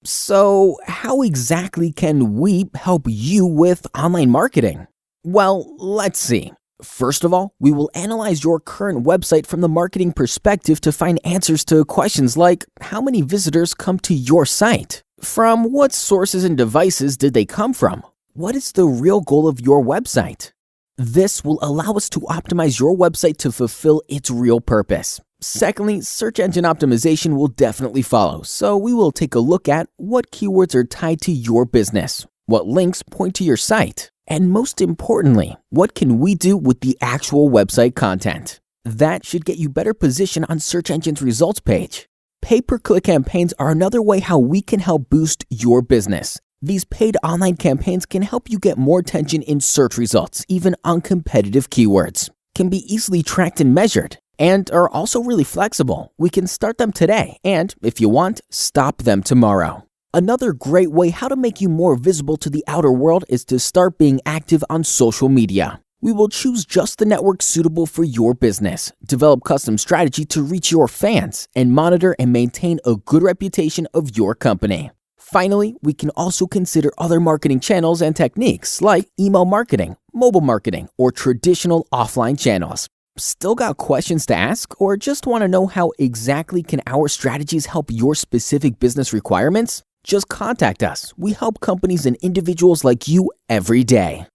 So, how exactly can we help you with online marketing? Well, let's see. First of all, we will analyze your current website from the marketing perspective to find answers to questions like how many visitors come to your site? From what sources and devices did they come from? What is the real goal of your website? This will allow us to optimize your website to fulfill its real purpose. Secondly, search engine optimization will definitely follow, so we will take a look at what keywords are tied to your business, what links point to your site, and most importantly, what can we do with the actual website content? That should get you better position on search engine's results page. Pay-per-click campaigns are another way how we can help boost your business. These paid online campaigns can help you get more attention in search results, even on competitive keywords, can be easily tracked and measured, and are also really flexible. We can start them today, and if you want, stop them tomorrow. Another great way how to make you more visible to the outer world is to start being active on social media. We will choose just the network suitable for your business, develop custom strategy to reach your fans, and monitor and maintain a good reputation of your company. Finally, we can also consider other marketing channels and techniques like email marketing, mobile marketing, or traditional offline channels. Still got questions to ask or just want to know how exactly can our strategies help your specific business requirements? Just contact us. We help companies and individuals like you every day.